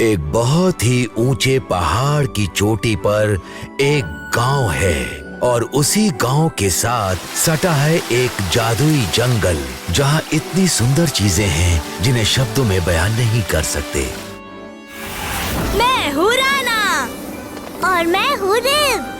एक बहुत ही ऊंचे पहाड़ की चोटी पर एक गांव है और उसी गांव के साथ सटा है एक जादुई जंगल जहां इतनी सुंदर चीजें हैं जिन्हें शब्दों में बयान नहीं कर सकते। मैं हूँ राना और मैं हूँ रिव।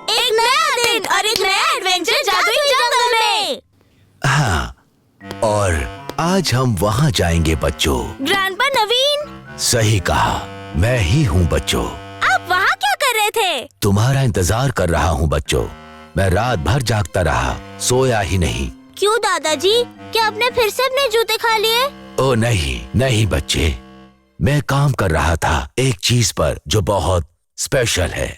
एक नया दिन और एक नया एडवेंचर जादुई जंगल में। हाँ, और आज हम वहाँ जाएंगे बच्चों। ग्रैंडपा नवीन, सही कहा, मैं ही हूँ बच्चों। आप वहाँ क्या कर रहे थे? तुम्हारा इंतजार कर रहा हूँ बच्चों। मैं रात भर जागता रहा, सोया ही नहीं। क्यों दादाजी, क्या आपने फिर से अपने जूते खा लिए? ओ नहीं नहीं बच्चे, मैं काम कर रहा था एक चीज पर जो बहुत स्पेशल है।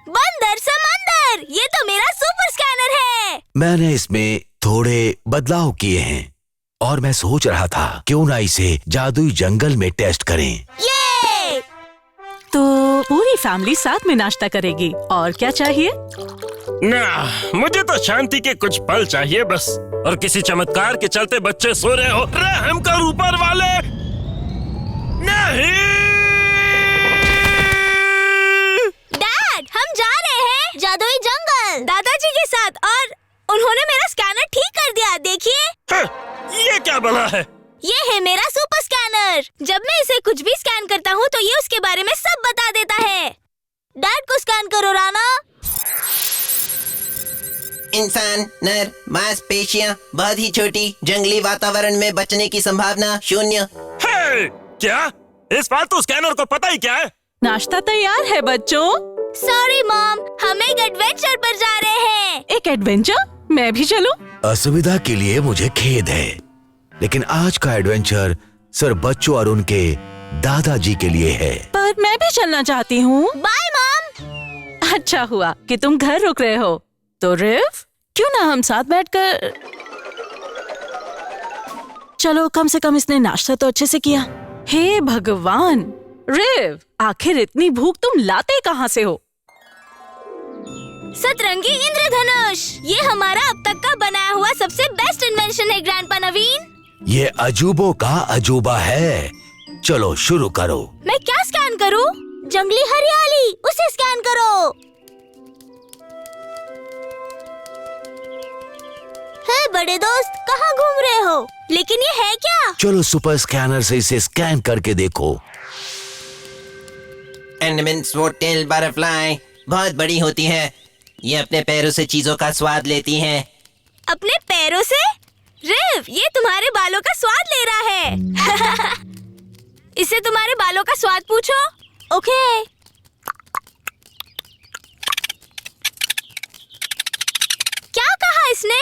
बंदर समंदर, ये तो मेरा सुपर स्कैनर है। मैंने इसमें थोड़े बदलाव किए हैं और मैं सोच रहा था क्यों ना इसे जादुई जंगल में टेस्ट करें। ये तो पूरी फैमिली साथ में नाश्ता करेगी। और क्या चाहिए? ना, मुझे तो शांति के कुछ पल चाहिए बस। और किसी चमत्कार के चलते बच्चे सो रहे हो, रहम कर ऊपर वाले। नहीं, डैड, हम जा रहे हैं जादुई जंगल दादाजी के साथ और उन्होंने मेरा स्कैनर ठीक कर दिया। देखिए, हाँ, ये क्या बना है? ये है मेरा सुपर स्कैनर। जब मैं इसे कुछ भी स्कैन करता हूँ तो ये उसके बारे में सब बता देता है। डैड को स्कैन करो राना। इंसान, नर, मांसपेशियां, बहुत ही छोटी, जंगली वातावरण में बचने की संभावना 0। हे, क्या इस फालतू स्कैनर को पता ही क्या है? नाश्ता तैयार है बच्चों। सॉरी मॉम, हम एक एडवेंचर पर जा रहे हैं। एक एडवेंचर? मैं भी चलूं? असुविधा के लिए मुझे खेद है, लेकिन आज का एडवेंचर सिर्फ बच्चों और उनके दादाजी के लिए है। पर मैं भी चलना चाहती हूँ। Bye mom. अच्छा हुआ कि तुम घर रुक रहे हो। तो रिव, क्यों ना हम साथ बैठकर। चलो, कम से कम इसने नाश्ता तो अच्छे से किया। हे भगवान, रिव, आखिर इतनी भूख तुम लाते कहाँ से हो? सतरंगी इंद्रधनुष, ये हमारा अब तक का बनाया हुआ सबसे बेस्ट इन्वेंशन है ग्रैंडपा नवीन। ये अजूबों का अजूबा है। चलो शुरू करो। मैं क्या स्कैन करूं? जंगली हरियाली, उसे स्कैन करो। हे बड़े दोस्त, कहाँ घूम रहे हो? लेकिन ये है क्या? चलो सुपर स्कैनर से इसे स्कैन करके देखो। एंडमैन स्वॉटटेल बटरफ्लाई बहुत बड़ी होती है। ये अपने पैरों से चीजों का स्वाद लेती हैं। अपने पैरों से? रिव, ये तुम्हारे बालों का स्वाद ले रहा है। इसे तुम्हारे बालों का स्वाद पूछो। ओके। क्या कहा इसने?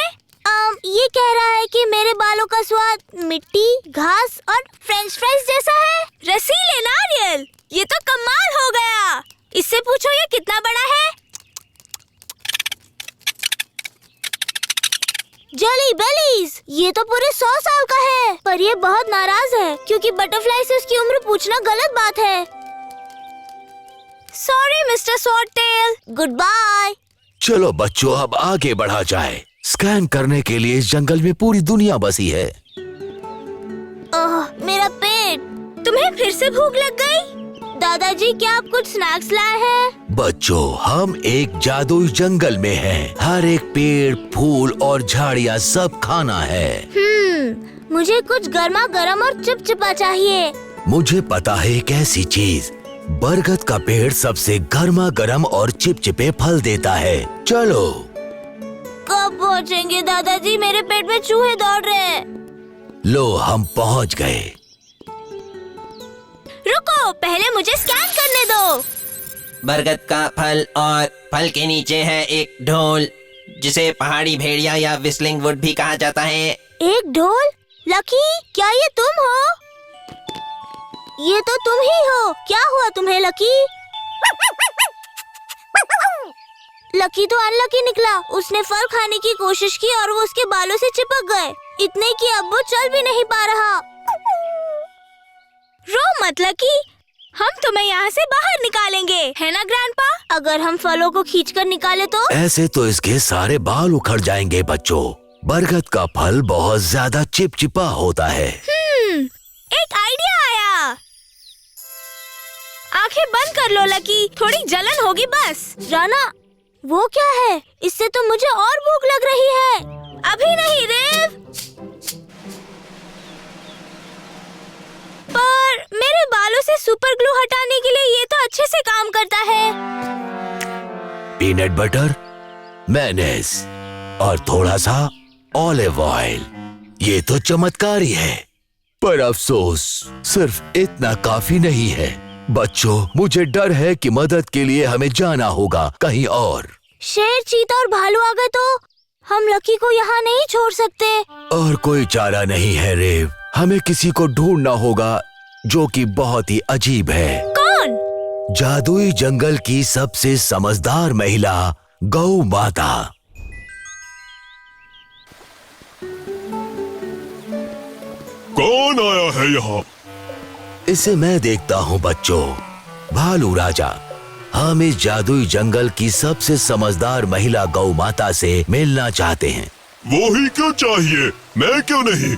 ये कह रहा है कि मेरे बालों का स्वाद मिट्टी, घास और फ्रेंच फ्राइज जैसा है। रसीले नारियल, ये तो कमाल हो गया। इससे पूछो ये कितना बड़ा है। जेली बेलीज, ये तो पूरे 100 साल का है, पर ये बहुत नाराज है क्योंकि बटरफ्लाई से उसकी उम्र पूछना गलत बात है। Sorry mister Swattail, goodbye. चलो बच्चों, अब आगे बढ़ा जाए। स्कैन करने के लिए इस जंगल में पूरी दुनिया बसी है। ओह, मेरा पेट। तुम्हें फिर से भूख लग गई? दादाजी, क्या आप कुछ स्नैक्स लाए हैं? बच्चों, हम एक जादुई जंगल में हैं। हर एक पेड़, फूल और झाड़ियाँ सब खाना है। मुझे कुछ गर्मा गर्म और चिपचिपा चाहिए। मुझे पता है एक ऐसी चीज। बरगद का पेड़ सबसे गर्मा गर्म और चिपचिपे फल देता है। चलो। कब पहुँचेंगे दादाजी? मेरे पेट में चूहे दौड़ रहे हैं। लो, हम पहुँच गए। रुको, पहले मुझे स्कैन करने दो। बरगद का फल और फल के नीचे है एक ढोल, जिसे पहाड़ी भेड़िया या विस्लिंग वुड भी कहा जाता है। एक ढोल? लकी, क्या ये तुम हो? ये तो तुम ही हो। क्या हुआ तुम्हें लकी? लकी तो अनलकी निकला। उसने फल खाने की कोशिश की और वो उसके बालों से चिपक गए, इतने कि अब वो चल भी नहीं पा रहा। रो मत लकी, हम तुम्हें यहाँ से बाहर निकालेंगे, है ना ग्रैंडपा? अगर हम फलों को खींचकर निकाले तो? ऐसे तो इसके सारे बाल उखड़ जाएंगे बच्चों। बरगद का फल बहुत ज्यादा चिपचिपा होता है। एक आइडिया आया। आंखें बंद कर लो लकी, थोड़ी जलन होगी बस। राना, वो क्या है? इससे तो मुझे और भूख लग रही है। अभी नहीं रेव। पर मेरे बालों से सुपर ग्लू हटाने के लिए ये तो अच्छे से काम करता है। पीनट बटर, मेयोनेज़ और थोड़ा सा ऑलिव ऑयल, ये तो चमत्कार ही है। पर अफसोस, सिर्फ इतना काफी नहीं है। बच्चों, मुझे डर है कि मदद के लिए हमें जाना होगा कहीं और। शेर, चीता और भालू आ गए तो हम लकी को यहाँ नहीं छोड़ सकते। और कोई चारा नहीं है रेव। हमें किसी को ढूंढना होगा जो कि बहुत ही अजीब है। कौन? जादुई जंगल की सबसे समझदार महिला, गौ माता। कौन आया है यहाँ? इसे मैं देखता हूँ बच्चों। भालू राजा, हम इस जादुई जंगल की सबसे समझदार महिला गौ माता से मिलना चाहते हैं। वो ही क्यों चाहिए? मैं क्यों नहीं?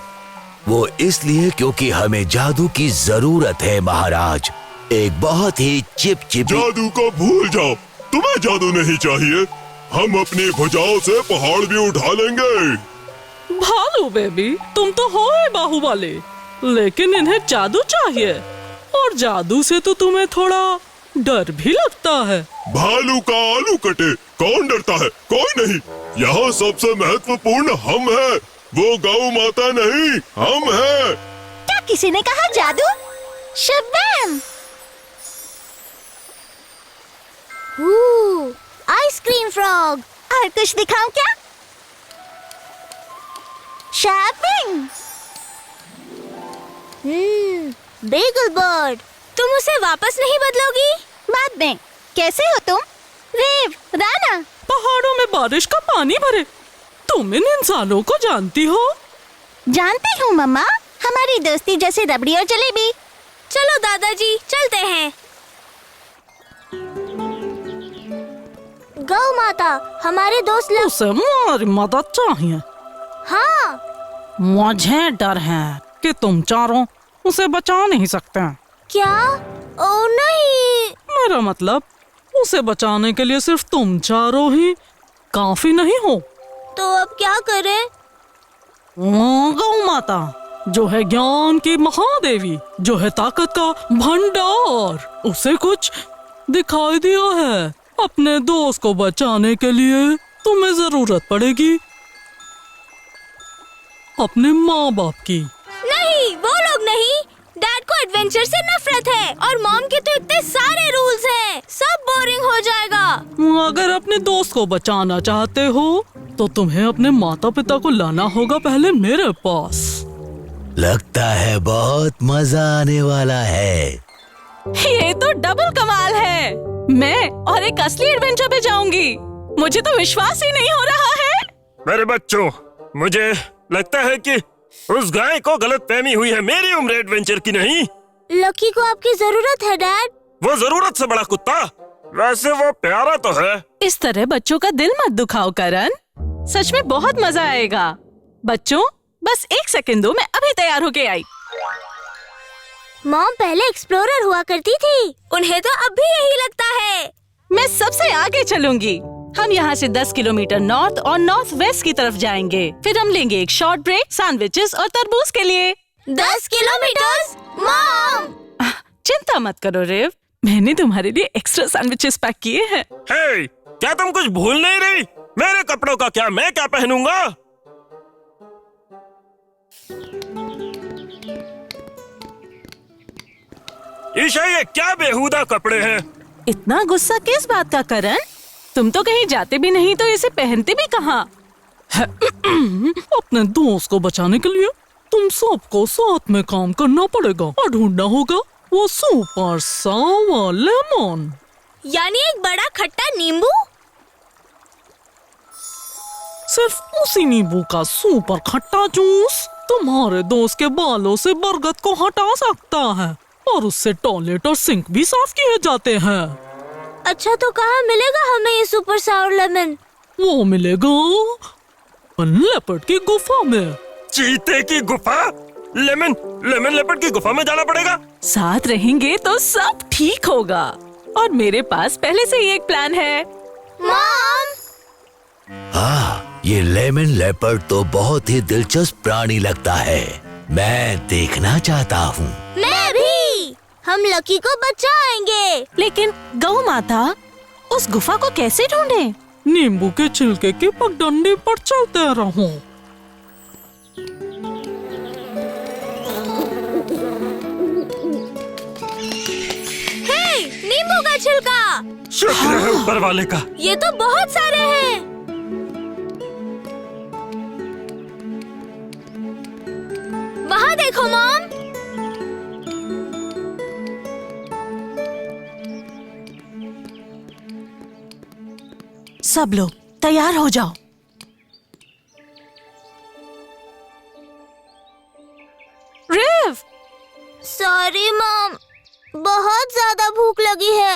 वो इसलिए क्योंकि हमें जादू की जरूरत है महाराज। एक बहुत ही चिपचिपी। जादू को भूल जाओ, तुम्हें जादू नहीं चाहिए। हम अपनी भुजाओं से पहाड़ भी उठा लेंगे। भालू बेबी, तुम तो हो बाहुबली, लेकिन इन्हें जादू चाहिए, और जादू से तो तुम्हें थोड़ा डर भी लगता है। भालू का आलू कटे, कौन डरता है? कोई नहीं। यहाँ सबसे महत्वपूर्ण हम हैं, वो गौ माता नहीं, हम हैं। क्या किसी ने कहा जादू? शब्बैम! Ice cream frog. और कुछ दिखाऊं क्या? शॉपिंग। Bagel bird. तुम उसे वापस नहीं बदलोगी? बाद में। कैसे हो तुम? रेव, राना। पहाड़ों में बारिश का पानी भरे। तुम इन इंसानों को जानती हो? जानती हूँ मम्मा, हमारी दोस्ती जैसे रबड़ी और जलेबी। चलो दादाजी, चलते हैं। गौ माता, हमारे दोस्त उसे हमारी मदद चाहिए। हाँ। मुझे डर है कि तुम चारों उसे बचा नहीं सकते। क्या? ओ नहीं। मेरा मतलब, उसे बचाने के लिए सिर्फ तुम चारों ही काफी नहीं हो। तो अब क्या करें? गौ माता, जो है ज्ञान की महादेवी, जो है ताकत का भंडार, उसे कुछ दिखाई दिया है। अपने दोस्त को बचाने के लिए तुम्हें जरूरत पड़ेगी अपने माँ बाप की। नहीं, वो लोग नहीं। डैड को एडवेंचर से नफरत है, और मॉम के तो इतने सारे रूल्स हैं, सब बोरिंग हो जाएगा। अगर अपने दोस्त को बचाना चाहते हो तो तुम्हें अपने माता पिता को लाना होगा पहले मेरे पास। लगता है बहुत मजा आने वाला है। ये तो डबल कमाल है। मैं और एक असली एडवेंचर पे जाऊंगी। मुझे तो विश्वास ही नहीं हो रहा है। मेरे बच्चों, मुझे लगता है कि उस गाय को गलतफहमी हुई है। मेरी उम्र एडवेंचर की नहीं। लकी को आपकी जरूरत है डैड। वो जरूरत से बड़ा कुत्ता। वैसे वो प्यारा तो है। इस तरह बच्चों का दिल मत दुखाओ करण, सच में बहुत मजा आएगा। बच्चों, बस 1 सेकंड दो, मैं अभी तैयार होके आई। मॉम पहले एक्सप्लोरर हुआ करती थी, उन्हें तो अब भी यही लगता है। मैं सबसे आगे चलूंगी। हम यहाँ से 10 किलोमीटर नॉर्थ और नॉर्थ वेस्ट की तरफ जाएंगे। फिर हम लेंगे एक शॉर्ट ब्रेक सैंडविचेस और तरबूज के लिए। 10 किलोमीटर? मॉम! चिंता मत करो रेव, मैंने तुम्हारे लिए एक्स्ट्रा सैंडविचेस पैक किए हैं। हे, क्या तुम कुछ भूल नहीं रही? मेरे कपड़ों का क्या, मैं क्या पहनूंगा? ईशा, ये क्या बेहुदा कपड़े हैं? इतना गुस्सा किस बात का करण? तुम तो कहीं जाते भी नहीं तो इसे पहनते भी कहाँ? अपने दोस्त को बचाने के लिए तुम सबको साथ में काम करना पड़ेगा और ढूंढना होगा वो सुपर सावा लेमन। यानी एक बड़ा खट्टा नींबू? सिर्फ उसी नींबू का सुपर खट्टा जूस तुम्हारे दोस्त के बालों से बरगद को हटा सकता है, और उससे टॉयलेट और सिंक भी साफ किए जाते हैं। अच्छा, तो कहाँ मिलेगा हमें ये सुपर सावर लेमन? वो मिलेगा लेपर्ड की गुफा में। चीते की गुफा? लेमन लेमन लेपर्ड की गुफा में जाना पड़ेगा। साथ रहेंगे तो सब ठीक होगा। और मेरे पास पहले से ही एक प्लान है। मॉम! हाँ, ये लेमन लेपर्ड तो बहुत ही दिलचस्प प्राणी लगता है। मैं देखना चाहता हूँ। मैं भी। हम लकी को बचाएंगे। लेकिन गौ माता, उस गुफा को कैसे ढूंढें? नींबू के छिलके की पगडंडी पर चलते रहो। हे, नींबू का छिलका। शुक्र है ऊपर वाले का। ये तो बहुत सारे हैं। वहाँ देखो मॉम। सब लोग तैयार हो जाओ। रिव! सॉरी मॉम, बहुत ज्यादा भूख लगी है।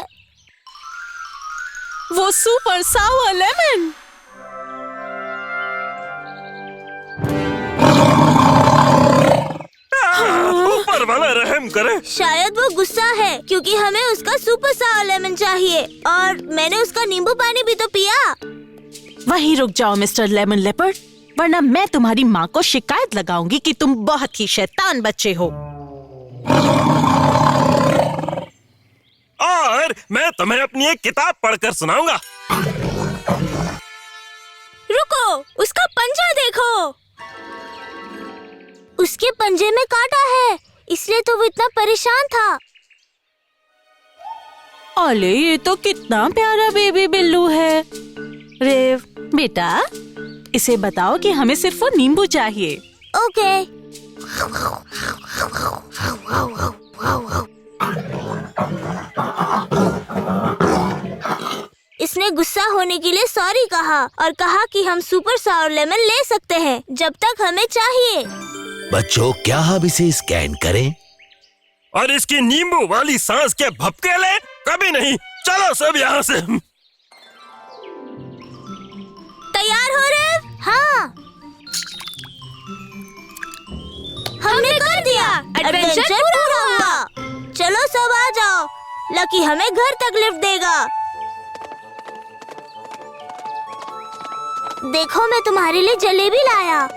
वो सुपर सावर लेमन। ऊपर वाला रहम करे। शायद वो गुस्सा है क्योंकि हमें उसका सुपर सावर लेमन चाहिए और मैंने उसका नींबू पानी भी तो पिया। वहीं रुक जाओ मिस्टर लेमन लेपर्ड, वरना मैं तुम्हारी माँ को शिकायत लगाऊंगी कि तुम बहुत ही शैतान बच्चे हो। और मैं तुम्हें अपनी एक किताब पढ़कर सुनाऊंगा। रुको, उसका पंजा देखो। उसके पंजे में कांटा है, इसलिए तो वो इतना परेशान था। ओले, ये तो कितना प्यारा बेबी बिल्लू है। रेव बेटा, इसे बताओ कि हमें सिर्फ वो नींबू चाहिए। ओके। इसने गुस्सा होने के लिए सॉरी कहा और कहा कि हम सुपर सावर लेमन ले सकते हैं जब तक हमें चाहिए। बच्चों, क्या हम इसे स्कैन करें? और इसकी नींबू वाली सांस के भपके ले? कभी नहीं। चलो सब यहाँ से। तैयार हो रहे? हाँ, हमने कर दिया। एडवेंचर पूरा हुआ। चलो सब आ जाओ, लकी हमें घर तक लिफ्ट देगा। देखो, मैं तुम्हारे लिए जलेबी लाया।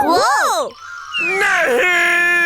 वो नहीं।